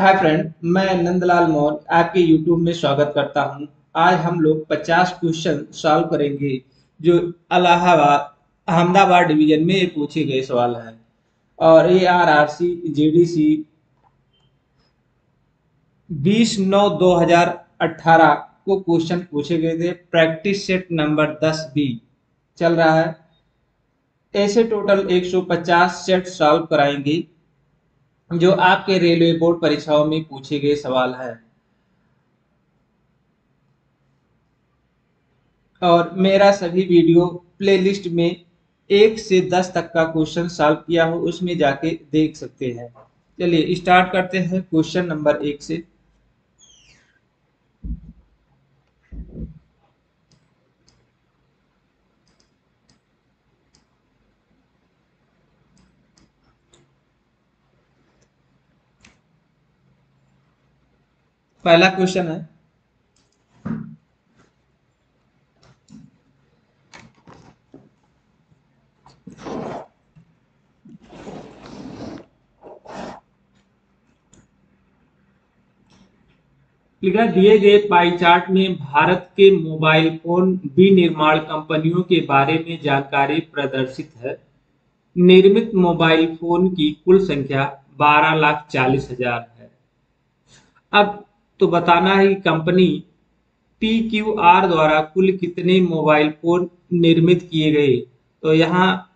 Hi friend, मैं नंदलाल मौर्य आपके YouTube में स्वागत करता हूं। आज हम लोग 50 क्वेश्चन सॉल्व करेंगे जो इलाहाबाद अहमदाबाद डिवीजन में पूछे गए सवाल हैं। और ARRC JDC 20/9/2018 को क्वेश्चन पूछे गए थे। प्रैक्टिस सेट नंबर 10B चल रहा है। ऐसे टोटल 150 सेट सॉल्व कराएंगे जो आपके रेलवे बोर्ड परीक्षाओं में पूछे गए सवाल हैं। और मेरा सभी वीडियो प्लेलिस्ट में 1 से 10 तक का क्वेश्चन सॉल्व किया हो, उसमें जाके देख सकते हैं। चलिए स्टार्ट करते हैं क्वेश्चन नंबर 1 से। पहला क्वेश्चन है, लिखा दिए गए पाई चार्ट में भारत के मोबाइल फोन विनिर्माण कंपनियों के बारे में जानकारी प्रदर्शित है। निर्मित मोबाइल फोन की कुल संख्या 12,40,000 है। अब तो बताना है कि कंपनी PQR द्वारा कुल कितने मोबाइल फोन निर्मित किए गए। तो यहाँ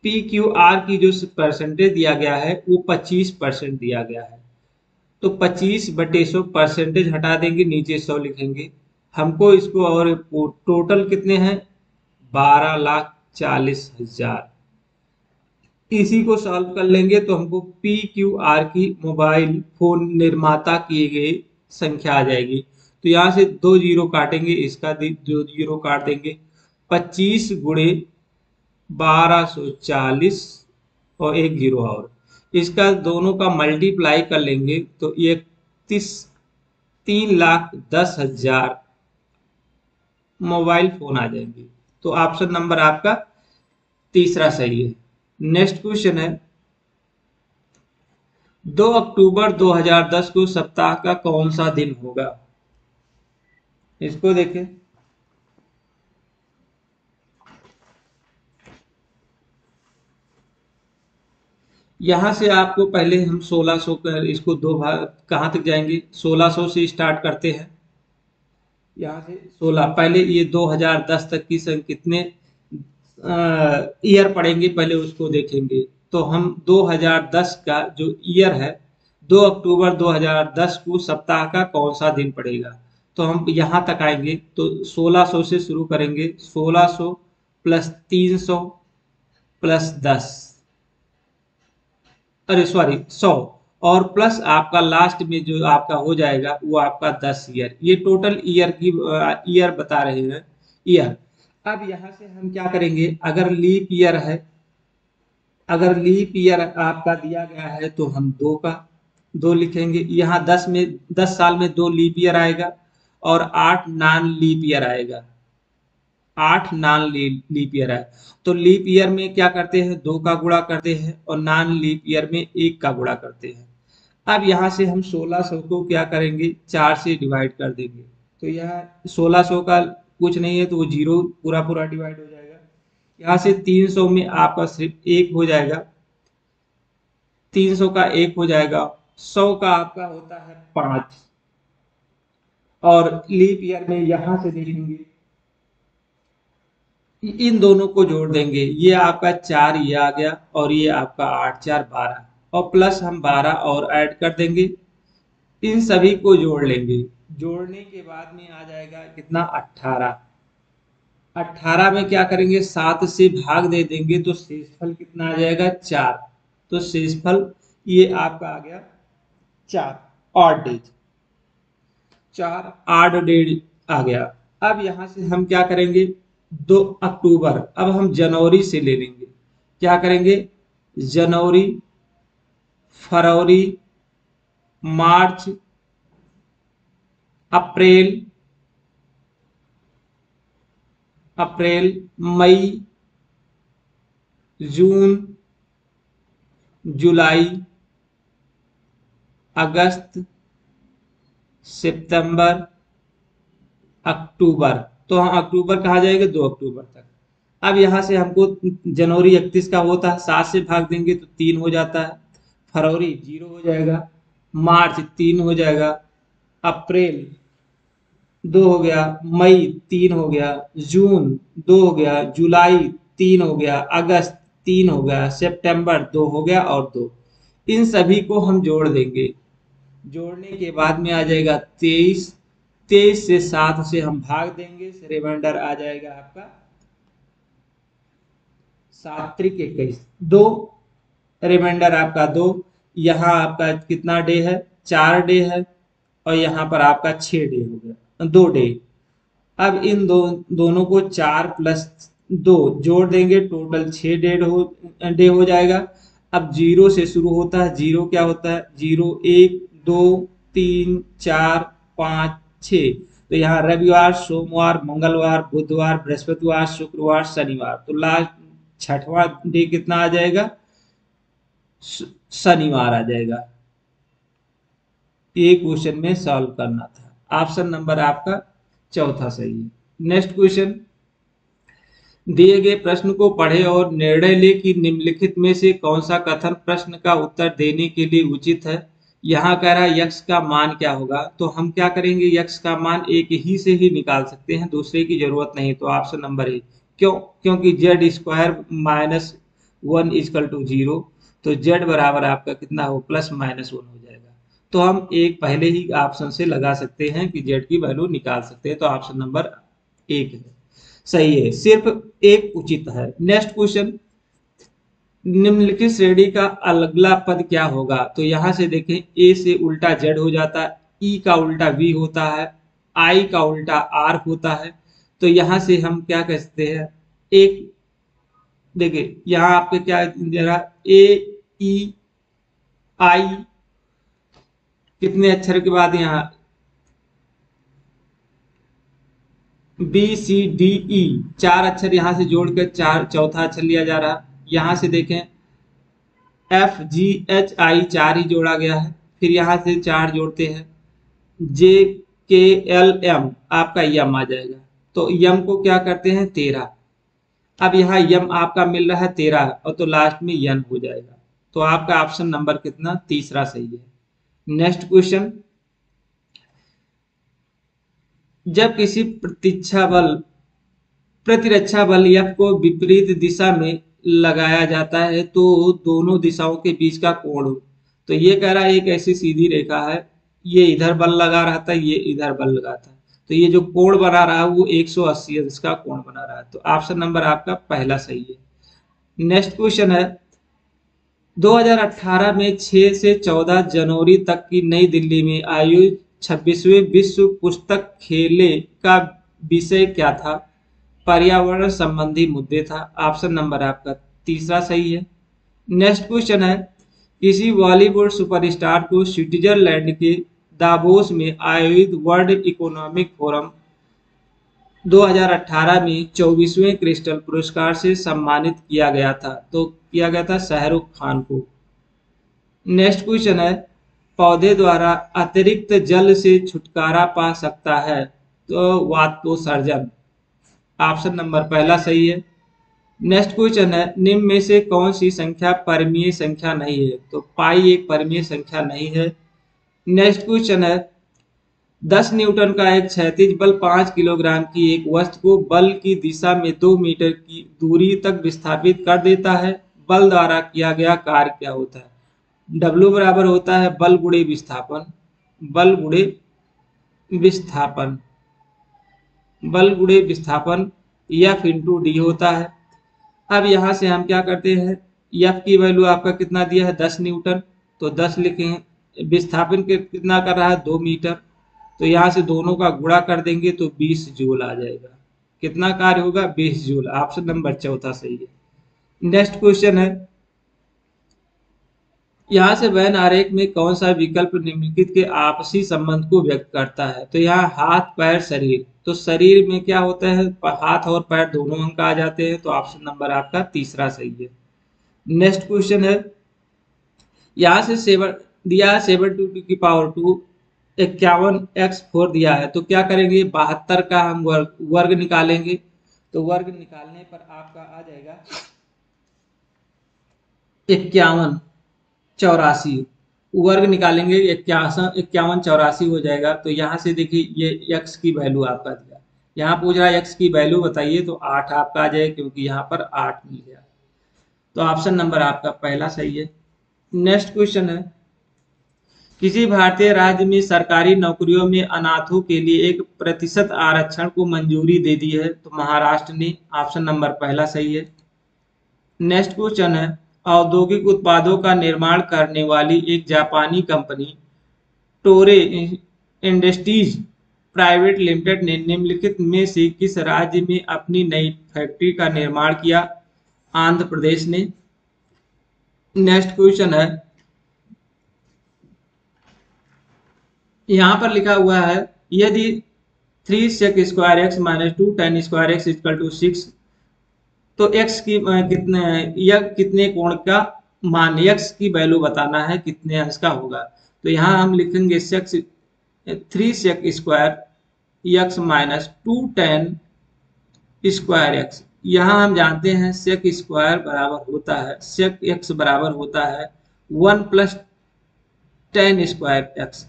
PQR की जो परसेंटेज दिया गया है वो 25% दिया गया है। तो 25/100 परसेंटेज हटा देंगे, नीचे 100 लिखेंगे। हमको इसको और टोटल कितने हैं, 12,40,000। इसी को सॉल्व कर लेंगे तो हमको PQR की मोबाइल फोन निर्माता किए गए संख्या आ जाएगी। तो यहाँ से 2 जीरो काटेंगे, इसका 2 जीरो काट देंगे। 25×1240 और 1 जीरो और इसका दोनों का मल्टीप्लाई कर लेंगे तो ये 3,10,000 मोबाइल फोन आ जाएंगे। तो ऑप्शन नंबर आपका तीसरा सही है। नेक्स्ट क्वेश्चन है, 2 अक्टूबर 2010 को सप्ताह का कौन सा दिन होगा। इसको देखें। यहां से आपको पहले हम 1600 कर इसको दो भाग कहां तक जाएंगे, 1600 से स्टार्ट करते हैं। यहाँ से 16 पहले ये 2010 तक की कितने ईयर पढ़ेंगे पहले उसको देखेंगे। तो हम 2010 का जो ईयर है, 2 अक्टूबर 2010 को सप्ताह का कौन सा दिन पड़ेगा। तो हम यहाँ तक आएंगे तो 1600 से शुरू करेंगे। 1600 प्लस 300 प्लस 10, अरे सॉरी 100, और प्लस आपका लास्ट में जो आपका हो जाएगा वो आपका 10 ईयर। ये टोटल ईयर की ईयर बता रहे हैं, ईयर। अब यहाँ से हम क्या करेंगे, अगर लीप ईयर है, अगर लीप ईयर आपका दिया गया है तो हम दो का दो लिखेंगे। यहाँ 10 साल में 2 लीप ईयर आएगा और 8 नॉन लीप ईयर आएगा। 8 नॉन लीप ईयर है। तो लीप ईयर में क्या करते हैं, 2 का गुणा करते हैं और नॉन लीप ईयर में 1 का गुणा करते हैं। अब यहाँ से हम 1600 को क्या करेंगे, 4 से डिवाइड कर देंगे। तो यह 1600 का कुछ नहीं है तो वो जीरो पूरा पूरा डिवाइड हो जाएगा। यहाँ से 300 में आपका सिर्फ 1 हो जाएगा, 300 का 1 हो जाएगा। 100 का आपका होता है 5। और लीप ईयर में यहाँ से देखेंगे, इन दोनों को जोड़ देंगे, ये आपका 4 ये आ गया और ये आपका 8 4 12 और प्लस हम 12 और ऐड कर देंगे। इन सभी को जोड़ लेंगे, जोड़ने के बाद में आ जाएगा कितना, 18। 18 में क्या करेंगे, 7 से भाग दे देंगे तो शेषफल कितना आ जाएगा, 4। तो शेषफल ये आपका आ गया 4 ऑड डेज, 4 ऑड डेज आ गया। अब यहां से हम क्या करेंगे, 2 अक्टूबर, अब हम जनवरी से ले लेंगे। क्या करेंगे, जनवरी, फरवरी, मार्च, अप्रैल, अप्रैल, मई, जून, जुलाई, अगस्त, सितंबर, अक्टूबर। तो हाँ, अक्टूबर कहा जाएगा 2 अक्टूबर तक। अब यहाँ से हमको जनवरी 31 का होता है, 7 से भाग देंगे तो 3 हो जाता है, फरवरी 0 हो जाएगा, मार्च 3 हो जाएगा, अप्रैल 2 हो गया, मई 3 हो गया, जून 2 हो गया, जुलाई 3 हो गया, अगस्त 3 हो गया, सितंबर 2 हो गया और 2। इन सभी को हम जोड़ देंगे। जोड़ने के बाद में आ जाएगा 23। 23 से 7 से हम भाग देंगे, रिमाइंडर आ जाएगा आपका 7 त्रिक 21, 2। रिमाइंडर आपका 2। यहाँ आपका कितना डे है, 4 डे है, और यहाँ पर आपका 6 डे हो गया, 2 डे। अब इन दोनों को 4 प्लस 2 जोड़ देंगे, टोटल 6 डे हो जाएगा। अब 0 से शुरू होता है, 0 क्या होता है, 0 1 2 3 4 5 6। तो यहाँ रविवार, सोमवार, मंगलवार, बुधवार, बृहस्पतिवार, शुक्रवार, शनिवार। तो लास्ट 6वां डे कितना आ जाएगा, शनिवार आ जाएगा। ये क्वेश्चन में सॉल्व करना था। ऑप्शन नंबर आपका चौथा सही है। नेक्स्ट क्वेश्चन, दिए गए प्रश्न को पढ़े और निर्णय ले कि निम्नलिखित में से कौन सा कथन प्रश्न का उत्तर देने के लिए उचित है। यहाँ कह रहा है यक्स का मान क्या होगा, तो हम क्या करेंगे, यक्स का मान एक ही से ही निकाल सकते हैं, दूसरे की जरूरत नहीं। तो ऑप्शन नंबर ए। क्यों, क्योंकि z square minus 1 is equal to 0। तो जेड बराबर आपका कितना हो, प्लस माइनस 1 हो जाएगा। तो हम एक पहले ही ऑप्शन से लगा सकते हैं कि जेड की वैल्यू निकाल सकते हैं। तो ऑप्शन नंबर 1 है, सही है, सिर्फ एक उचित है। नेक्स्ट क्वेश्चन, निम्नलिखित श्रेणी का अगला पद क्या होगा। तो यहां से देखें, ए से उल्टा जेड हो जाता है, ई का उल्टा वी होता है, आई का उल्टा आर होता है। तो यहां से हम क्या कहते हैं, एक देखिए यहाँ आपके क्या जरा, ए ई आई, कितने अक्षर के बाद यहाँ बी सी डी ई, 4 अक्षर यहाँ से जोड़कर चौथा अक्षर लिया जा रहा। यहाँ से देखें एफ जी एच आई 4 ही जोड़ा गया है, फिर यहाँ से 4 जोड़ते हैं, जे के एल एम आपका यम आ जाएगा। तो यम को क्या करते हैं, 13। अब यहाँ यम आपका मिल रहा है 13 और तो लास्ट में यन हो जाएगा। तो आपका ऑप्शन नंबर कितना, तीसरा सही है। नेक्स्ट क्वेश्चन, जब किसी प्रतिरक्षा बल F को विपरीत दिशा में लगाया जाता है तो दोनों दिशाओं के बीच का कोण हो। तो ये कह रहा है एक ऐसी सीधी रेखा है, ये इधर बल लगा रहा था, ये इधर बल लगा था, तो ये जो कोण बना रहा है वो 180 अंश का कोण बना रहा है। तो ऑप्शन नंबर आपका पहला सही है। नेक्स्ट क्वेश्चन है, 2018 में 6 से 14 जनवरी तक की नई दिल्ली में आयोजित 26वें विश्व पुस्तक खेले का विषय क्या था। पर्यावरण संबंधी मुद्दे था। ऑप्शन नंबर आपका तीसरा सही है। नेक्स्ट क्वेश्चन है, किसी बॉलीवुड सुपरस्टार को स्विट्जरलैंड के दावोस में आयोजित वर्ल्ड इकोनॉमिक फोरम 2018 में 24वें क्रिस्टल पुरस्कार से सम्मानित किया गया था। तो किया गया था शाहरुख खान को। नेक्स्ट क्वेश्चन है, पौधे द्वारा अतिरिक्त जल से छुटकारा पा सकता है तो वातोसर्जन। ऑप्शन नंबर पहला सही है। नेक्स्ट क्वेश्चन है, निम्न में से कौन सी संख्या परमीय संख्या नहीं है। तो पाई एक परमीय संख्या नहीं है। नेक्स्ट क्वेश्चन है, 10 न्यूटन का एक क्षैतिज बल 5 किलोग्राम की एक वस्तु को बल की दिशा में 2 मीटर की दूरी तक विस्थापित कर देता है। बल द्वारा किया गया कार्य क्या होता है। W बराबर होता है बल गुणे विस्थापन, बल गुणे विस्थापन, बल गुणे विस्थापन, F इंटू डी होता है। अब यहां से हम क्या करते हैं, F की वैल्यू आपका कितना दिया है, 10 न्यूटन, तो 10 लिखें। विस्थापन के कितना कर रहा है, 2 मीटर, तो यहां से दोनों का गुणा कर देंगे तो 20 जूल आ जाएगा। कितना कार्य होगा, 20 जूल। ऑप्शन नंबर चौथा सही है। नेक्स्ट क्वेश्चन है, यहाँ से वैन आरेख में कौन सा विकल्प निम्नलिखित के आपसी संबंध को व्यक्त करता है। तो यहाँ हाथ पैर शरीर, तो शरीर में क्या होता है, हाथ और पैर दोनों अंक आ जाते हैं। तो ऑप्शन नंबर आपका तीसरा सही है। नेक्स्ट क्वेश्चन है, यहाँ से दिया है 7 टू 51x4 दिया है, तो क्या करेंगे 72 का हम वर्ग निकालेंगे। तो वर्ग निकालने पर आपका आ जाएगा 5184, वर्ग निकालेंगे 5184 हो जाएगा। तो यहाँ से देखिए ये x की वैल्यू आपका दिया, यहाँ पूछ रहा है x की वैल्यू बताइए, तो 8 आपका आ जाएगा क्योंकि यहाँ पर 8 मिल गया। तो ऑप्शन नंबर आपका पहला सही है। नेक्स्ट क्वेश्चन है, किसी भारतीय राज्य में सरकारी नौकरियों में अनाथों के लिए 1% आरक्षण को मंजूरी दे दी है, तो महाराष्ट्र ने। ऑप्शन नंबर पहला सही है। नेक्स्ट क्वेश्चन है, औद्योगिक उत्पादों का निर्माण करने वाली एक जापानी कंपनी टोरे इंडस्ट्रीज प्राइवेट लिमिटेड ने निम्नलिखित में से किस राज्य में अपनी नई फैक्ट्री का निर्माण किया? आंध्र प्रदेश ने। नेक्स्ट क्वेश्चन है, यहां पर लिखा हुआ है यदि 3 sec square x minus 2 tan square x equal to 6, तो x की कितने यह कितने कोण का मान, x की वैल्यू बताना है कितने अंश का होगा। तो यहाँ हम लिखेंगे 3 sec square x minus 2 tan square x. यहाँ हम जानते हैं सेक स्क्वायर बराबर होता है, सेक एक्स बराबर होता है 1 प्लस tan स्क्वायर एक्स।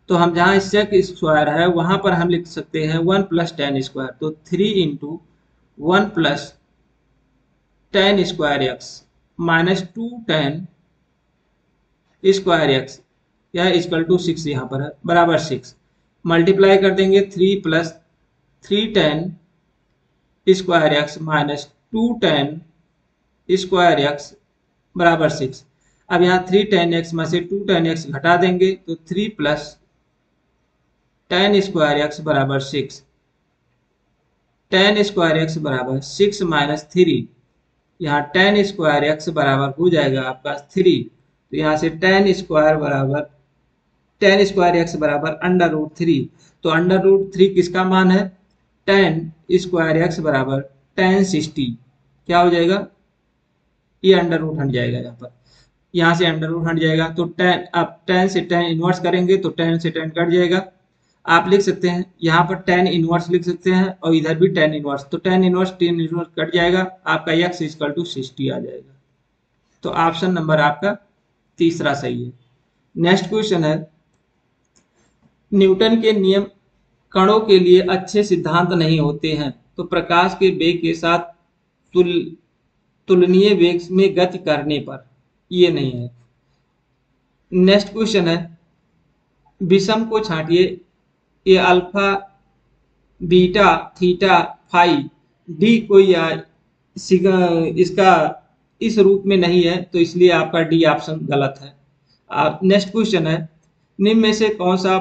तो हम जहाँ सेक स्क्वायर है वहां पर हम लिख सकते हैं 1 प्लस tan स्क्वायर, तो 3 into 1 plus tan square x minus 2 tan square x, यह इक्वल टू 6 यहाँ पर है बराबर 6। मल्टीप्लाई कर देंगे 3 plus 3 tan square x minus 2 tan square x बराबर 6। अब यहाँ 3 tan x में से 2 tan x घटा देंगे तो 3 प्लस tan स्क्वायर एक्स बराबर 6, tan स्क्वायर एक्स बराबर 6 माइनस 3, यहाँ tan स्क्वायर एक्स बराबर हो जाएगा आपका 3। तो यहाँ से tan स्क्वायर एक्स बराबर अंडर रूट 3। तो अंडर रूट 3 किसका मान है? tan स्क्वायर एक्स बराबर tan 60। क्या हो जाएगा? ये अंडर रूट हट जाएगा, यहाँ पर यहाँ से अंडर रूट हट जाएगा तो tan, अब tan से tan इनवर्स करेंगे तो tan से tan कट जाएगा। आप लिख सकते हैं यहाँ पर tan इनवर्स लिख सकते हैं और इधर भी tan इनवर्स, तो tan इनवर्स कट जाएगा, आपका x इक्वल टू 60 आ जाएगा। तो ऑप्शन नंबर आपका तीसरा सही है। नेक्स्ट क्वेश्चन है, न्यूटन के नियम कणों के लिए अच्छे सिद्धांत नहीं होते हैं, तो प्रकाश के वेग के साथ तुलनीय वेग में गति करने पर ये नहीं है। नेक्स्ट क्वेश्चन है, विषम को छांटिए, ये alpha beta theta phi d कोई इसका इस रूप में नहीं है, तो इसलिए आपका डी ऑप्शन गलत है। नेक्स्ट क्वेश्चन है, निम्न में से कौन सा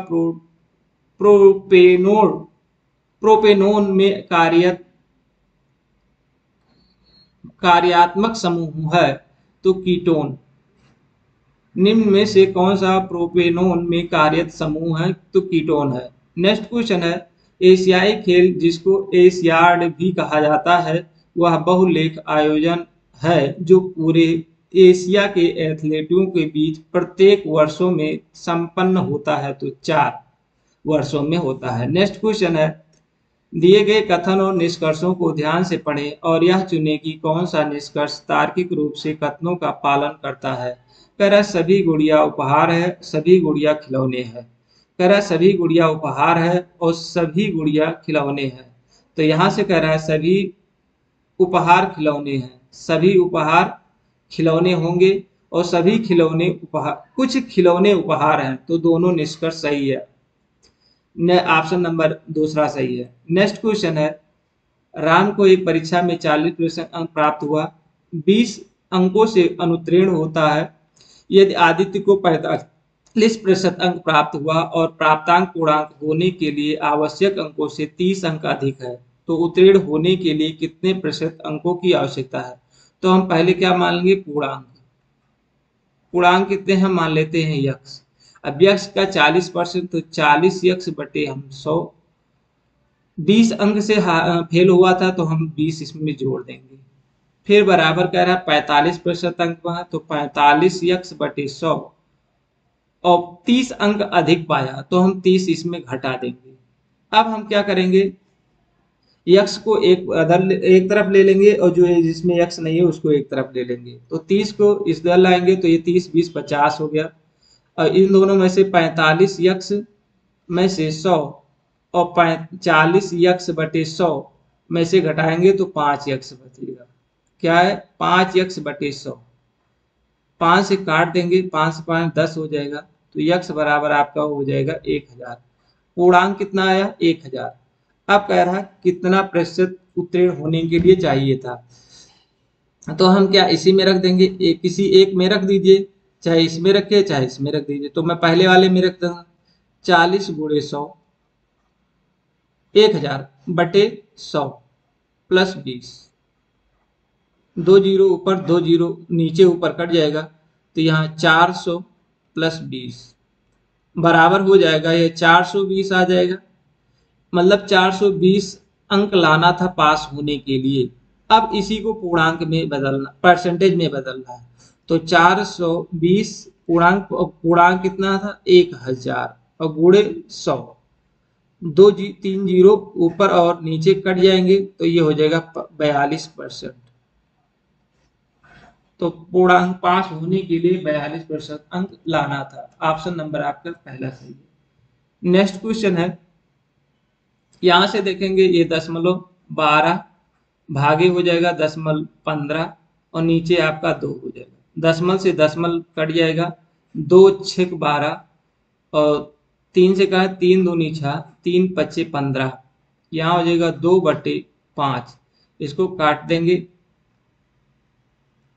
प्रोपेनोन में कार्यात्मक समूह है? तो कीटोन। निम्न में से कौन सा प्रोपेनोन में कार्यरत समूह है? तो कीटोन है। नेक्स्ट क्वेश्चन है, एशियाई खेल जिसको एशियाड भी कहा जाता है वह बहुलेख आयोजन है जो पूरे एशिया के एथलीटों के बीच प्रत्येक वर्षों में संपन्न होता है, तो 4 वर्षों में होता है। नेक्स्ट क्वेश्चन है, दिए गए कथन और निष्कर्षों को ध्यान से पढ़ें और यह चुनें कि कौन सा निष्कर्ष तार्किक रूप से कथनों का पालन करता है। कह रहा सभी गुड़िया उपहार है, सभी गुड़िया खिलौने हैं। कह रहा सभी गुड़िया उपहार है और सभी गुड़िया खिलौने हैं। तो यहाँ से कह रहा है सभी उपहार खिलौने हैं, सभी उपहार खिलौने होंगे और सभी खिलौने उपहार, कुछ खिलौने उपहार हैं, तो दोनों निष्कर्ष सही है। ऑप्शन नंबर दूसरा सही है। नेक्स्ट क्वेश्चन है, राम को एक परीक्षा में 40% अंक प्राप्त हुआ, 20 अंकों से अनुत्तीर्ण होता है। यदि आदित्य को 45% अंक प्राप्त हुआ और प्राप्तांक पूर्णांक होने के लिए आवश्यक अंकों से 30 अंक अधिक है, तो उत्तीर्ण होने के लिए कितने प्रतिशत अंकों की आवश्यकता है? तो हम पहले क्या मान लेंगे? पूर्णांक। पूर्णांक कितने हम मान लेते हैं? यक्ष। अब यक्ष का 40%, तो 40 यक्ष बटे हम 100। 20 अंक से फेल हुआ था तो हम 20 इसमें जोड़ देंगे। फिर बराबर कह रहा है 45% अंक वहां, तो 45 यक्ष बटे 100 और 30 अंक अधिक पाया तो हम 30 इसमें घटा देंगे। अब हम क्या करेंगे, यक्स को एक तरफ ले लेंगे और जो जिसमें यक्स नहीं है उसको एक तरफ ले लेंगे। तो 30 को इस तरह लाएंगे तो ये 30 20 50 हो गया। और इन दोनों में से 45 यक्स में से 100 और 40 यक्स बटे 100 में से घटाएंगे तो 5 यक्स बचेगा। क्या है, 5 यक्स बटे 100। 5 से काट देंगे, 5 से 5 10 हो जाएगा। तो यक्स बराबर आपका हो जाएगा 1000। पूर्णांक कितना आया, 1000। अब कह रहा है कितना प्रतिशत उत्तीर्ण होने के लिए चाहिए था। तो हम क्या इसी में रख देंगे, किसी एक में रख दीजिए, चाहे इसमें रखिए चाहे इसमें रख दीजिए। तो मैं पहले वाले में रख दूंगा 40 गुणे 100, 1000 बटे 100 प्लस 20। 2 जीरो ऊपर 2 जीरो नीचे ऊपर कट जाएगा तो यहाँ 400 प्लस 20 बराबर हो जाएगा, ये 420 आ जाएगा। मतलब 420 अंक लाना था पास होने के लिए। अब इसी को पूर्णांक में बदलना, परसेंटेज में बदलना है। तो 420 पूर्णांक, पूर्णांक कितना था 1000 और गुणे 100। 3 जीरो ऊपर और नीचे कट जाएंगे तो ये हो जाएगा 42%। तो पूर्णांक पास होने के लिए 42% अंक लाना था। ऑप्शन नंबर आपका पहला सही है। नेक्स्ट क्वेश्चन है, यहां से देखेंगे ये 0.12 भागे हो जाएगा 0.15 और नीचे आपका 2 हो जाएगा। दशमलव से दशमलव कट जाएगा, 2 6 12 और 3 से कहा 3 दूनी 6, 3 पच्चे 15। यहाँ हो जाएगा 2/5। इसको काट देंगे,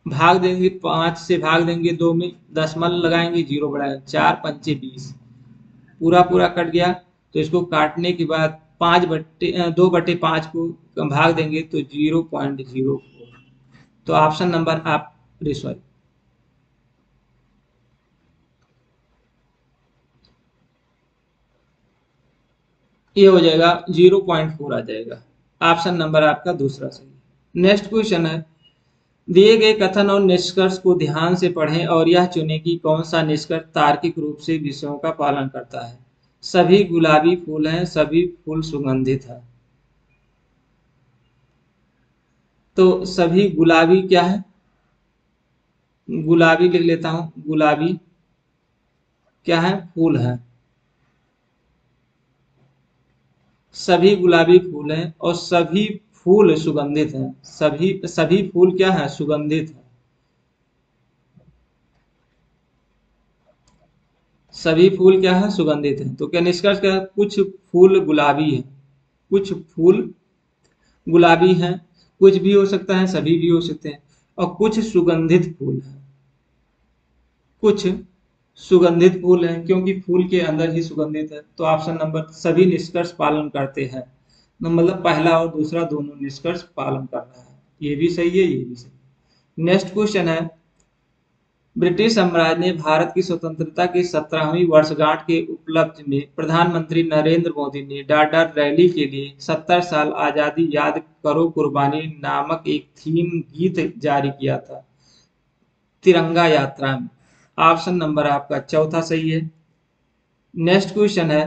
भाग देंगे, 5 से भाग देंगे 2 में, दशमलव लगाएंगे, 0 बढ़ाएंगे, 4 पंचे 20। पूरा पूरा कट गया। तो इसको काटने के बाद 2/5 को भाग देंगे तो 0.04। तो ऑप्शन नंबर आप सॉरी, ये हो जाएगा 0.4 आ जाएगा। ऑप्शन नंबर आपका दूसरा सही। नेक्स्ट क्वेश्चन है, दिए गए कथन और निष्कर्ष को ध्यान से पढ़ें और यह चुनें कि कौन सा निष्कर्ष तार्किक रूप से विषयों का पालन करता है। सभी गुलाबी फूल हैं, सभी फूल सुगंधित है। तो सभी गुलाबी क्या है, गुलाबी लिख लेता हूं, गुलाबी क्या है, फूल है। सभी गुलाबी फूल हैं और सभी फूल सुगंधित हैं। सभी सभी फूल क्या है, सुगंधित है। सभी फूल क्या है, सुगंधित है। तो क्या निष्कर्ष क्या है, कुछ फूल गुलाबी है, कुछ फूल गुलाबी हैं, कुछ भी हो सकता है, सभी भी हो सकते हैं। और कुछ सुगंधित फूल है, कुछ सुगंधित फूल हैं क्योंकि फूल के अंदर ही सुगंधित है। तो ऑप्शन नंबर सभी निष्कर्ष पालन करते हैं। तो मतलब पहला और दूसरा दोनों निष्कर्ष पालन कर रहा है। ये भी सही है, ये भी सही। नेक्स्ट क्वेश्चन है, ब्रिटिश साम्राज्य ने भारत की स्वतंत्रता की 17वीं वर्षगांठ के उपलक्ष्य में प्रधानमंत्री नरेंद्र मोदी ने डाडर रैली के लिए 70 साल आजादी याद करो कुर्बानी नामक एक थीम गीत जारी किया था तिरंगा यात्रा में। ऑप्शन नंबर आपका चौथा सही है। नेक्स्ट क्वेश्चन है,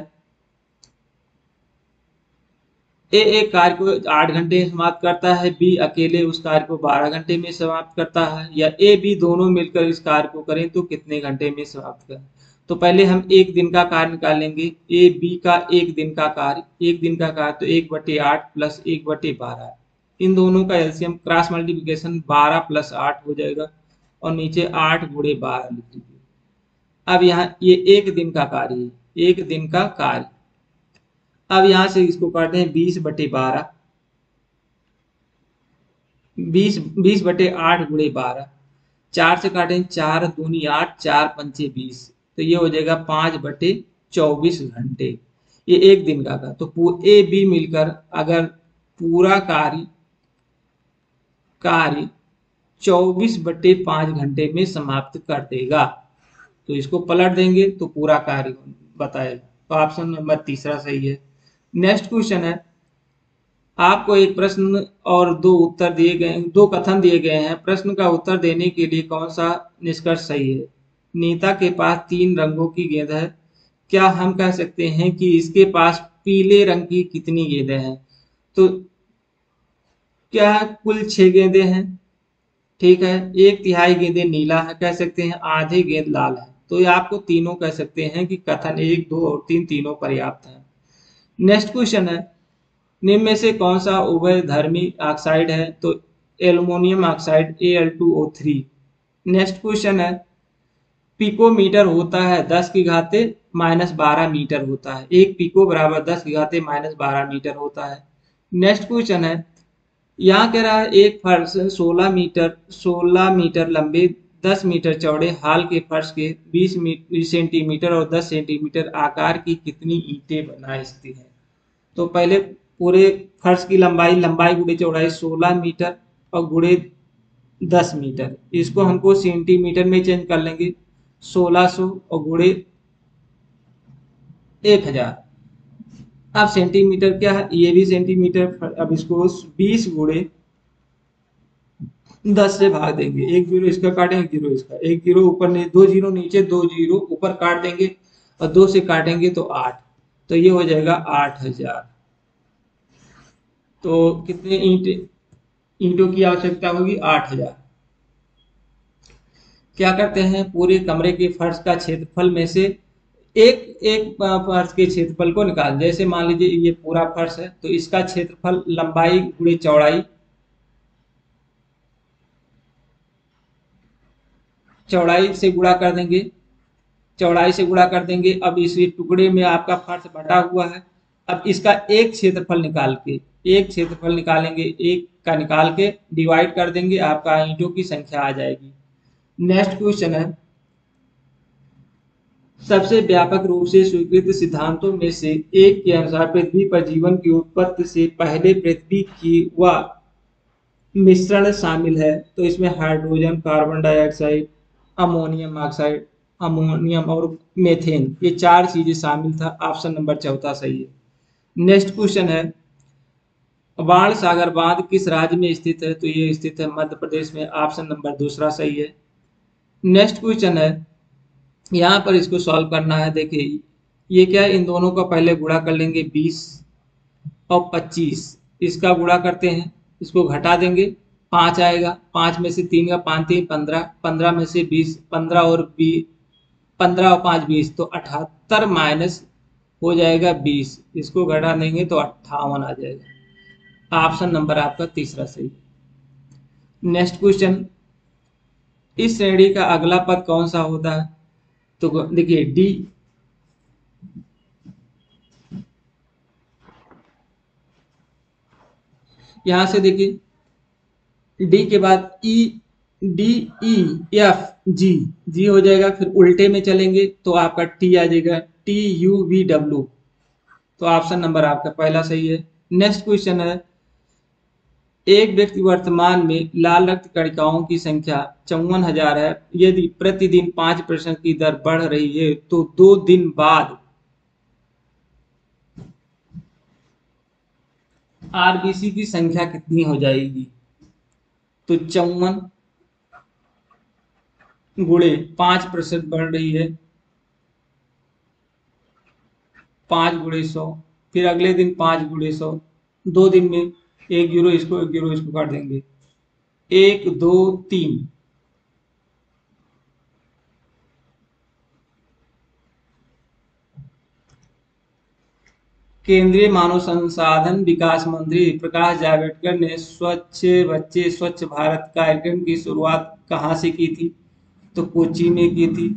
ए एक कार्य को 8 घंटे में समाप्त करता है, बी अकेले उस कार्य को 12 घंटे में समाप्त करता है, या ए बी दोनों मिलकर इस कार्य को करें तो कितने घंटे में समाप्त करें। तो पहले हम एक दिन का कार्य निकालेंगे, ए बी का एक दिन का कार्य, एक दिन का कार्य तो 1/8 प्लस 1/12। इन दोनों का एलसीएम क्रॉस मल्टीप्लिकेशन 12 प्लस 8 हो जाएगा और नीचे 8 गुणे 12 लिख लीजिए। अब यहाँ ये एक दिन का कार्य है, एक दिन का कार्य। अब यहां से इसको काटते हैं 20/12, 20/8 गुणे 12। 4 से काटें, 4 दूनी 8, 4 पंचे 20। तो ये हो जाएगा 5/24 घंटे। ये एक दिन का था। तो ए बी मिलकर अगर पूरा कार्य कार्य 24/5 घंटे में समाप्त कर देगा तो इसको पलट देंगे तो पूरा कार्य बताएगा। तो ऑप्शन नंबर तीसरा सही है। नेक्स्ट क्वेश्चन है, आपको एक प्रश्न और दो उत्तर दिए गए, दो कथन दिए गए हैं। प्रश्न का उत्तर देने के लिए कौन सा निष्कर्ष सही है। नीता के पास 3 रंगों की गेंद है, क्या हम कह सकते हैं कि इसके पास पीले रंग की कितनी गेंदें हैं? तो क्या कुल 6 गेंदें हैं, ठीक है। 1/3 गेंदें नीला है कह सकते हैं, आधी गेंद लाल है। तो ये आपको तीनों कह सकते हैं कि कथन 1, 2 और 3 तीनों पर्याप्त है। नेक्स्ट क्वेश्चन है, निम्न में से कौन सा उभयधर्मी ऑक्साइड है? तो aluminium oxide Al2O3। Next question है, पिकोमीटर होता है 10 की घाते -12 मीटर होता है। एक पिको बराबर 10 की घाते -12 मीटर होता है। नेक्स्ट क्वेश्चन है, यहाँ कह रहा है एक फर्श 16 मीटर लंबे 10 मीटर चौड़े हाल के फर्श के 20 सेंटीमीटर और 10 सेंटीमीटर आकार की कितनी ईंटें बना सकती है? तो पहले पूरे फर्श की लंबाई लंबाई गुणे चौड़ाई 16 मीटर और गुणे 10 मीटर, इसको हमको सेंटीमीटर में चेंज कर लेंगे। 1600 और गुणे 1000। अब सेंटीमीटर क्या है, ये भी सेंटीमीटर। अब इसको 20 गुणे 10 से भाग देंगे। एक जीरो इसका काटेंगे, एक जीरो इसका, एक जीरो ऊपर, 2 जीरो नीचे, 2 जीरो ऊपर काट देंगे और 2 से काटेंगे तो 8। तो ये हो जाएगा 8000। तो कितने ईंटों की आवश्यकता होगी? 8000। क्या करते हैं, पूरे कमरे के फर्श का क्षेत्रफल में से एक एक फर्श के क्षेत्रफल को निकाल। जैसे मान लीजिए ये पूरा फर्श है, तो इसका क्षेत्रफल लंबाई गुणे चौड़ाई, चौड़ाई से गुणा कर देंगे, चौड़ाई से गुणा कर देंगे। अब इस टुकड़े में आपका फर्श बटा हुआ है, अब इसका एक क्षेत्रफल निकाल के, एक क्षेत्रफल निकालेंगे, एक का निकाल के डिवाइड कर देंगे, आपका ईंटों की संख्या आ जाएगी। नेक्स्ट क्वेश्चन है, सबसे व्यापक रूप से स्वीकृत सिद्धांतों में से एक के अनुसार पृथ्वी पर जीवन की उत्पत्ति से पहले पृथ्वी की व मिश्रण शामिल है। तो इसमें hydrogen, carbon dioxide, ammonium oxide, ammonium और मेथेन, ये 4 चीजें शामिल था। ऑप्शन नंबर चौथा सही है। नेक्स्ट क्वेश्चन है, बाण सागर बांध किस राज्य में स्थित है? तो ये स्थित है मध्य प्रदेश में। ऑप्शन नंबर दूसरा सही है। नेक्स्ट क्वेश्चन है, यहाँ पर इसको सॉल्व करना है। देखिए ये क्या है, इन दोनों का पहले गुणा कर लेंगे, 20 और 25, इसका गुणा करते हैं, इसको घटा देंगे, 5 आएगा। 5 में से 3 का 5 3 15, 15 में से 20, 15 और 20, 15 और 5 20, तो 78 माइनस हो जाएगा 20, इसको घटा देंगे तो 58 आ जाएगा। ऑप्शन नंबर आपका तीसरा सही। नेक्स्ट क्वेश्चन, इस श्रेणी का अगला पद कौन सा होता है? तो देखिए डी, यहां से देखिए डी के बाद ई, डी ई एफ जी, जी हो जाएगा, फिर उल्टे में चलेंगे तो आपका टी आ जाएगा, टी यू वी डब्ल्यू। तो ऑप्शन नंबर आपका पहला सही है। नेक्स्ट क्वेश्चन है, एक व्यक्ति वर्तमान में लाल रक्त कणिकाओं की संख्या 54,000 है, यदि प्रतिदिन 5% की दर बढ़ रही है तो 2 दिन बाद आरबीसी की संख्या कितनी हो जाएगी? तो 54 गुणे 5% बढ़ रही है, 5 गुणे 100, फिर अगले दिन 5 गुणे 100, 2 दिन में एक जीरो इसको, एक जीरो इसको काट देंगे, 1 2 3। केंद्रीय मानव संसाधन विकास मंत्री प्रकाश जावड़ेकर ने स्वच्छ बच्चे स्वच्छ भारत कार्यक्रम की शुरुआत कहाँ से की थी? तो कोच्चि में की थी।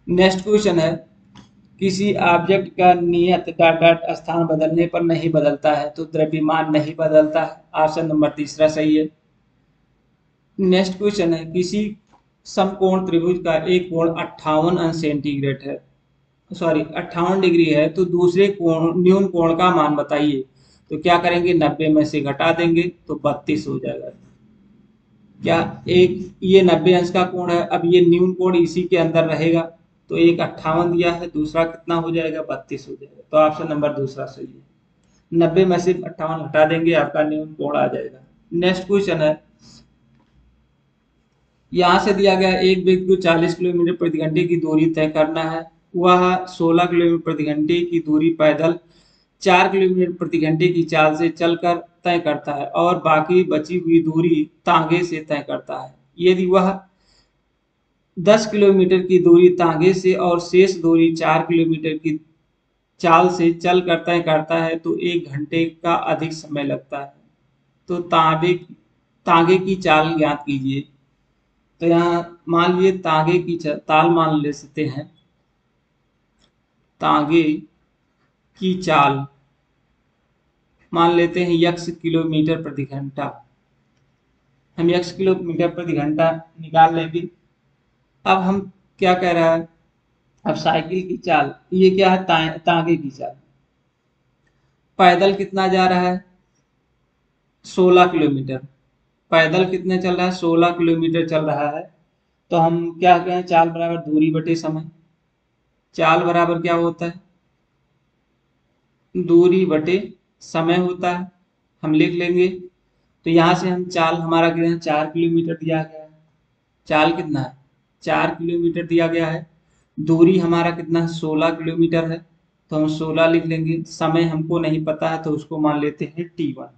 नेक्स्ट क्वेश्चन है, किसी ऑब्जेक्ट का नियत डॉट डॉट स्थान बदलने पर नहीं बदलता है, तो द्रव्यमान नहीं बदलता है। ऑप्शन नंबर तीसरा सही है। नेक्स्ट क्वेश्चन है, किसी समकोण त्रिभुज का एक कोण 58 अंश सेंटीग्रेड है, सॉरी 58 डिग्री है, तो दूसरे कोण न्यून कोण का मान बताइए। तो क्या करेंगे, 90 में से घटा देंगे तो 32 हो जाएगा। क्या एक ये 90 अंश का कोण है, अब ये न्यून कोण इसी के अंदर रहेगा, तो एक 58 दिया है, दूसरा कितना हो जाएगा, 32 हो जाएगा। तो ऑप्शन नंबर दूसरा सही है। 90 में से 58 हटा देंगे, आपका न्यून कोण आ जाएगा। नेक्स्ट क्वेश्चन है, यहाँ से दिया गया एक व्यक्ति को 40 किलोमीटर प्रति घंटे की दूरी तय करना है। वह 16 किलोमीटर प्रति घंटे की दूरी पैदल 4 किलोमीटर प्रति घंटे की चाल से चलकर तय करता है और बाकी बची हुई दूरी तांगे से तय करता है। यदि वह 10 किलोमीटर की दूरी तांगे से और शेष दूरी 4 किलोमीटर की चाल से चल कर तय करता है तो 1 घंटे का अधिक समय लगता है। तो तांगे की चाल ज्ञात कीजिए। तो यहाँ मान लीजिए तांगे की ताल मान ले सकते हैं। तांगे की चाल मान लेते हैं यक्स किलोमीटर प्रति घंटा। हम यक्स किलोमीटर प्रति घंटा निकाल लेंगे। अब हम क्या कह रहा है, अब साइकिल की चाल, ये क्या है, तांगे की चाल। पैदल कितना जा रहा है, 16 किलोमीटर। पैदल कितने चल रहा है, 16 किलोमीटर चल रहा है। तो हम क्या कहें, चाल बराबर दूरी बटे समय। चाल बराबर क्या होता है, दूरी बटे समय होता है। हम लिख लेंगे। तो यहाँ से हम चाल हमारा कितना, 4 किलोमीटर दिया गया है। चाल कितना है, 4 किलोमीटर दिया गया है। दूरी हमारा कितना, 16 किलोमीटर है। तो हम 16 लिख लेंगे। समय हमको नहीं पता है तो उसको मान लेते हैं T1।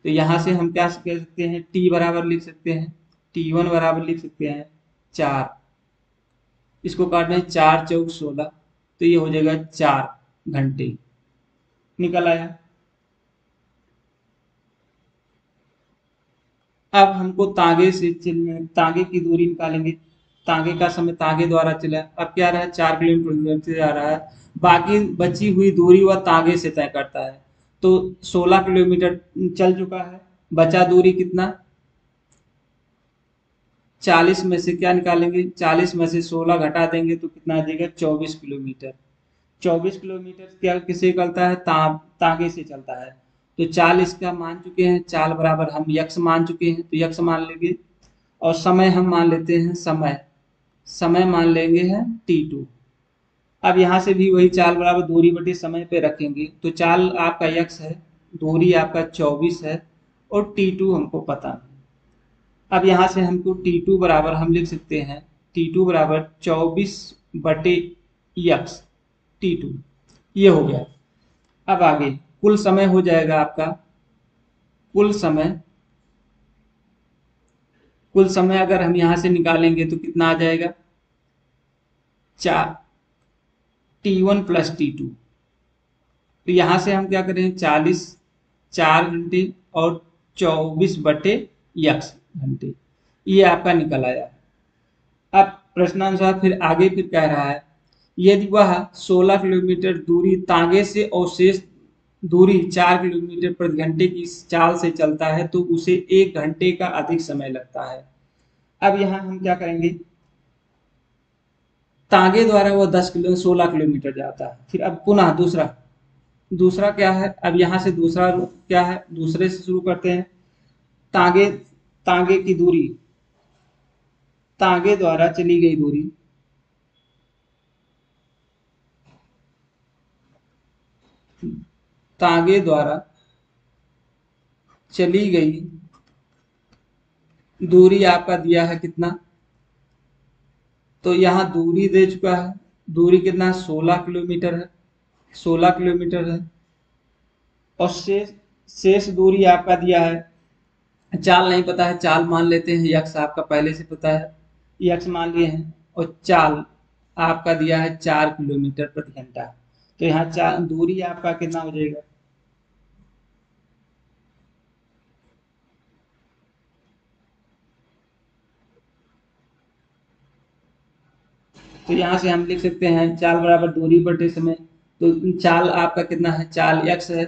तो यहाँ से हम क्या कह सकते हैं, T बराबर लिख सकते हैं, T1 बराबर लिख सकते हैं 4। इसको काटना है, 4 चौक 16, तो ये हो जाएगा 4 घंटे। निकल आया। अब हमको तांगे की दूरी निकालेंगे। तांगे का समय तांगे द्वारा चला, अब क्या रहा है, 4 किलोमीटर जा रहा है। बाकी बची हुई दूरी वह तांगे से तय करता है। तो 16 किलोमीटर चल चुका है। बचा दूरी कितना, 40 में से क्या निकालेंगे, 40 में से 16 घटा देंगे तो कितना आ जाएगा, 24 किलोमीटर। 24 किलोमीटर क्या किसे चलता है, तांगे से चलता है। तो 40 का मान चुके हैं, चाल बराबर हम यक्स मान चुके हैं तो यक्स मान लेंगे। और समय हम मान लेते हैं, समय मान लेंगे है T2। अब यहाँ से भी वही चाल बराबर दूरी बटे समय पे रखेंगे। तो चाल आपका यक्स है, दूरी आपका 24 है और T2 हमको पता नहीं। अब यहाँ से हमको T2 बराबर हम लिख सकते हैं, T2 बराबर 24 बटे यक्स T2। ये हो गया। अब आगे कुल समय हो जाएगा आपका, कुल समय, कुल समय अगर हम यहाँ से निकालेंगे तो कितना आ जाएगा, 4 T1 प्लस T2। तो यहाँ से हम क्या करें, 40 4 घंटे और 24 बटे यक्स घंटे, ये आपका निकल आया। अब प्रश्नानुसार फिर आगे फिर कह रहा है, यदि वह 16 किलोमीटर दूरी तांगे से और शेष दूरी 4 किलोमीटर प्रति घंटे की चाल से चलता है तो उसे 1 घंटे का अधिक समय लगता है। अब यहाँ हम क्या करेंगे, तांगे द्वारा वो 16 किलोमीटर जाता है। फिर अब पुनः दूसरा, दूसरा क्या है, अब यहाँ से दूसरा क्या है, दूसरे से शुरू करते हैं। तांगे, तांगे की दूरी, तांगे द्वारा चली गई दूरी, तांगे द्वारा चली गई दूरी आपका दिया है कितना, तो यहाँ दूरी दे चुका है। दूरी कितना, 16 किलोमीटर है, 16 किलोमीटर है। और शेष दूरी आपका दिया है, चाल नहीं पता है, चाल मान लेते हैं, यक्स आपका पहले से पता है, यक्स मान लिए हैं। और चाल आपका दिया है 4 किलोमीटर प्रति घंटा। तो यहाँ चार दूरी आपका कितना हो जाएगा, तो यहाँ से हम लिख सकते हैं चाल बराबर दूरी बटे समय। तो चाल आपका कितना है, चाल एक्स है,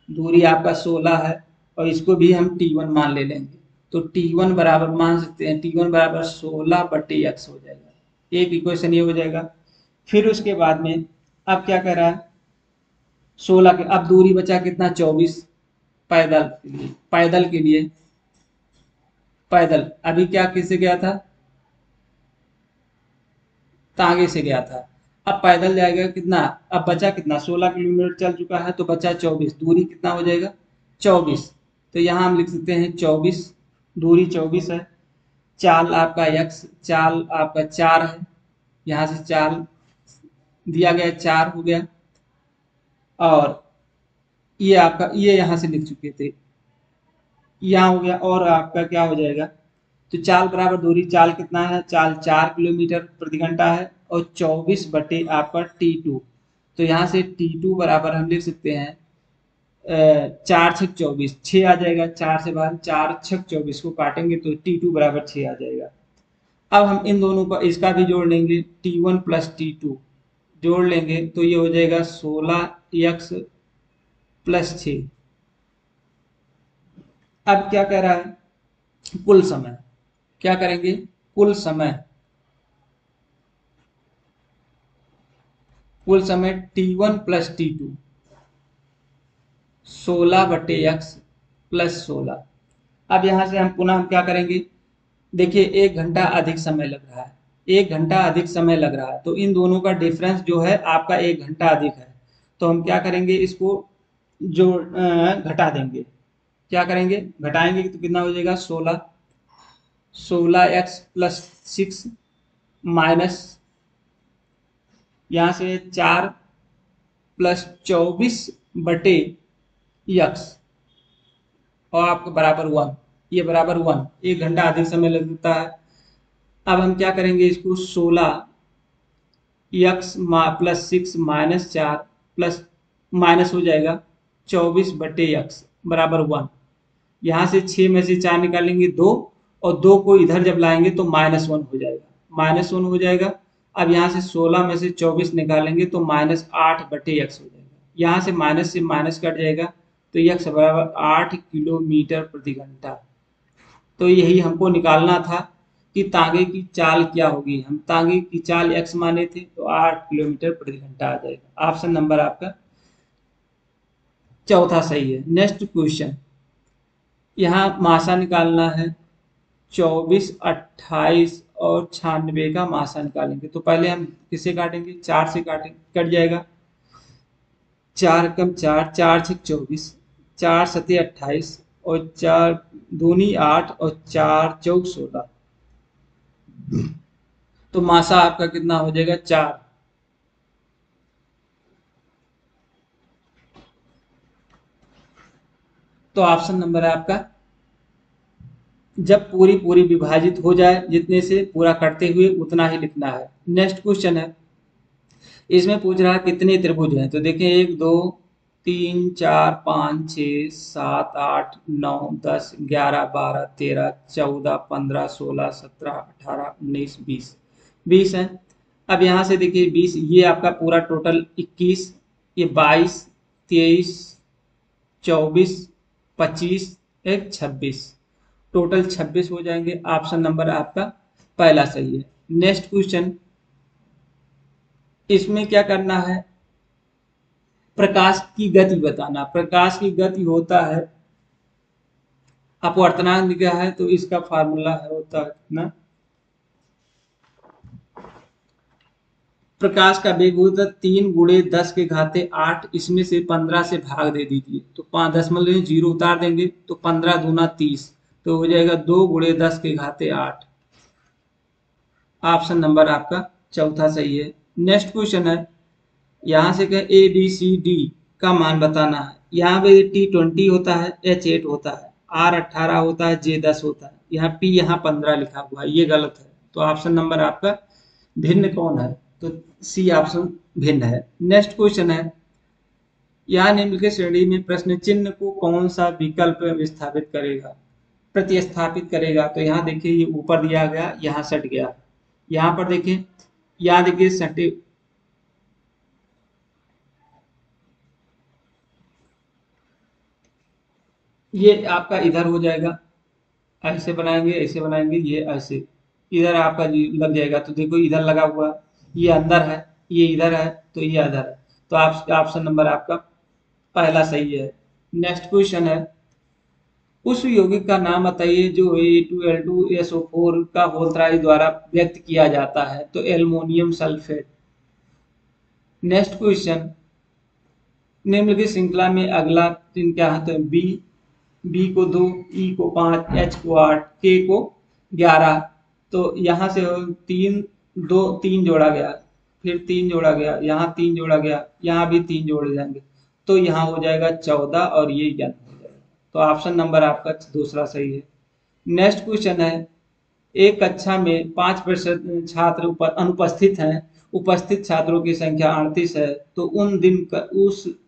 दूरी आपका 16 है और इसको भी हम T1 मान ले लेंगे। तो T1 बराबर मान सकते हैं, T1 बराबर 16 बटे एक्स हो जाएगा। एक इक्वेशन ये हो जाएगा। फिर उसके बाद में अब क्या कह रहा है, 16 के, अब दूरी बचा कितना, 24 पैदल के लिए, पैदल के लिए, पैदल अभी क्या किससे गया था, तांगे से गया था। अब पैदल जाएगा कितना, अब बचा कितना, 16 किलोमीटर चल चुका है तो बचा 24, दूरी कितना हो जाएगा, 24। तो यहाँ हम लिख सकते हैं 24, दूरी 24 है। चाल आपका x, चाल आपका 4 है, यहाँ से चाल दिया गया 4 हो गया, और ये आपका ये यहाँ से लिख चुके थे, यहाँ हो गया, और आपका क्या हो जाएगा, तो चाल बराबर दूरी, चाल कितना है, चाल 4 किलोमीटर प्रति घंटा है, और 24 बटे आपका T2, तो यहाँ से T2 बराबर हम लिख सकते हैं 4 6 24, 6 आ जाएगा, 4 से बाहर 4 6 24 को काटेंगे तो T2 बराबर 6 आ जाएगा। अब हम इन दोनों का इसका भी जोड़ लेंगे, T1 प्लस T2 जोड़ लेंगे तो ये हो जाएगा 16x प्लस 6। अब क्या कह रहा है, कुल समय, क्या करेंगे, कुल समय, कुल समय T1 प्लस T2 16 बटे x प्लस 16। अब यहां से हम पुनः हम क्या करेंगे, देखिए 1 घंटा अधिक समय लग रहा है, 1 घंटा अधिक समय लग रहा है, तो इन दोनों का डिफरेंस जो है आपका 1 घंटा अधिक है, तो हम क्या करेंगे, इसको जो घटा देंगे, क्या करेंगे, घटाएंगे तो कितना हो जाएगा, 16x प्लस 6 माइनस यहाँ से 4 प्लस 24 बटे यक्स, और आपका बराबर 1, ये बराबर 1, 1 घंटा अधिक समय लगता है। अब हम क्या करेंगे, इसको 16x plus 6 minus 4 plus minus हो जाएगा 24 बटे यक्स बराबर 1, यहाँ से 6 में से 4 निकालेंगे 2, और 2 को इधर जब लाएंगे तो -1 हो जाएगा, -1 हो जाएगा। अब यहाँ से 16 में से 24 निकालेंगे तो -8 बटे यक्स हो जाएगा, यहाँ से माइनस कट जाएगा, तो यक्स बराबर 8 किलोमीटर प्रति घंटा। तो यही हमको निकालना था कि तांगे की चाल क्या होगी, हम तांगे की चाल x माने थे तो 8 किलोमीटर प्रति घंटा आ जाएगा। ऑप्शन नंबर आपका चौथा सही है। नेक्स्ट क्वेश्चन, यहाँ मासा निकालना है, 24 28 और 96 का मासा निकालेंगे, तो पहले हम किससे काटेंगे, 4 से काटेंगे, कट जाएगा, 4 कम 4, 4 6 24, 4 7 28 और 4 दूनी 8 और 4 चौक 16, तो मासा आपका कितना हो जाएगा, 4। तो ऑप्शन नंबर है आपका, जब पूरी पूरी विभाजित हो जाए जितने से पूरा करते हुए उतना ही लिखना है। नेक्स्ट क्वेश्चन है, इसमें पूछ रहा है कितने त्रिभुज हैं, तो देखें 1 2 3 4 5 6 7 8 9 10 11 12 13 14 15 16 17 18 19 20, 20 है। अब यहाँ से देखिए 20, ये आपका पूरा टोटल 21, ये 22 23 24 25 एक 26, टोटल 26 हो जाएंगे। ऑप्शन नंबर आपका पहला सही है। नेक्स्ट क्वेश्चन, इसमें क्या करना है, प्रकाश की गति बताना। प्रकाश की गति होता है, अपवर्तनांक दिया है तो इसका फार्मूला होता है कितना, प्रकाश का वेग होता है 3 गुणे 10 के घाते 8, इसमें से 15 से भाग दे दीजिए, तो 5.0 उतार देंगे तो 15 दूना 30, तो हो जाएगा 2 गुणे 10 के घाते 8। ऑप्शन नंबर आपका चौथा सही है। नेक्स्ट क्वेश्चन है, यहाँ से कहें ए बी सी डी का मान बताना है। यहाँ पे T20 होता है, H8 होता है, R18 होता है, J10 होता है, यहाँ P यहाँ 15 लिखा हुआ है, ये गलत है। तो ऑप्शन नंबर आपका भिन्न कौन है, तो सी ऑप्शन भिन्न है। नेक्स्ट क्वेश्चन है, यहाँ निम्नलिखित श्रेणी में प्रश्न चिन्ह को कौन सा विकल्प विस्थापित करेगा, प्रतिस्थापित करेगा, तो यहाँ देखिए ये ऊपर दिया गया, यहाँ सट गया, यहाँ पर देखें, यहाँ देखिए सटे, ये आपका इधर हो जाएगा, ऐसे बनाएंगे ऐसे बनाएंगे, ये ऐसे इधर आपका लग जाएगा, तो देखो इधर लगा हुआ, ये अंदर है, ये इधर है, तो ये इधर है, तो आप ऑप्शन नंबर आपका पहला सही है। नेक्स्ट क्वेश्चन है, उस यौगिक का नाम बताइए जो A2L2SO4 का होल्ट्राई द्वारा व्यक्त किया जाता है, तो एल्युमिनियम सल्फेट। नेक्स्ट क्वेश्चन, निम्नलिखित श्रृंखला में अगला तीन क्या है, तो बी को 2, ई को 5, एच को 8, के को 11 तो यहाँ से तीन, दो, तीन जोड़ा गया, फिर तीन जोड़ा गया, यहाँ तीन जोड़ा गया, यहाँ भी तीन जोड़े जाएंगे, तो यहाँ हो जाएगा 14 और ये 11 हो जाएगा। तो ऑप्शन नंबर आपका दूसरा सही है। नेक्स्ट क्वेश्चन है, एक कक्षा में 5% छात्र अनुपस्थित हैं, उपस्थित छात्रों की संख्या 38 है, तो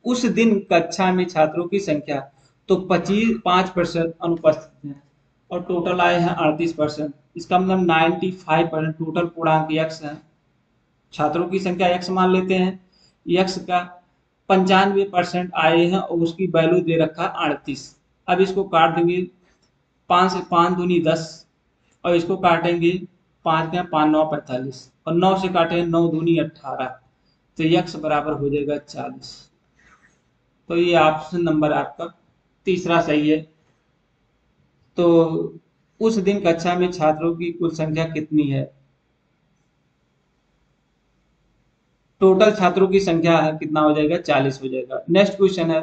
उस दिन कक्षा में छात्रों की संख्या, तो 5% अनुपस्थित हैं और टोटल आए हैं 38%। इसका मतलब 95% टोटल पूर्णांक x है। छात्रों की संख्या x मान लेते हैं, x का 95% आए हैं और उसकी वैल्यू दे रखा 38। अब इसको काट देंगे, 5 से 5 दूनी 10 और इसको काटेंगे 5 में 5 9 45 और 9 से काटेंगे 9 दूनी 18, तो x बराबर हो जाएगा 40। तो ये ऑप्शन नंबर आपका तीसरा सही है। तो उस दिन कक्षा में छात्रों की कुल संख्या कितनी है? टोटल छात्रों की संख्या कितना हो जाएगा? 40 हो जाएगा। नेक्स्ट क्वेश्चन है,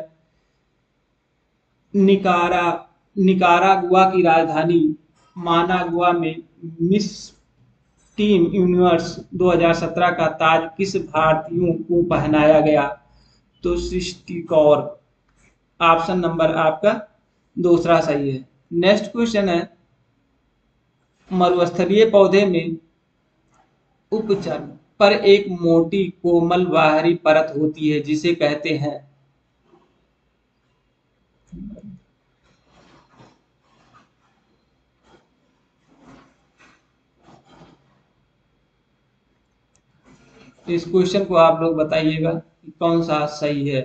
निकारा निकारागुआ की राजधानी मानागुआ में मिस टीम यूनिवर्स 2017 का ताज किस भारतीयों को पहनाया गया? तो सृष्टि कौर। ऑप्शन नंबर आपका दूसरा सही है। नेक्स्ट क्वेश्चन है, मरुस्थलीय पौधे में उपचर पर एक मोटी कोमल बाहरी परत होती है जिसे कहते हैं? इस क्वेश्चन को आप लोग बताइएगा कि कौन सा सही है।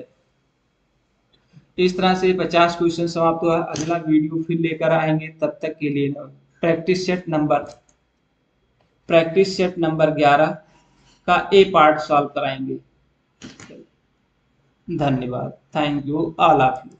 इस तरह से 50 क्वेश्चन समाप्त हुआ। अगला वीडियो फिर लेकर आएंगे, तब तक के लिए प्रैक्टिस सेट नंबर 11 का ए पार्ट सॉल्व कराएंगे। धन्यवाद। Thank you all of you.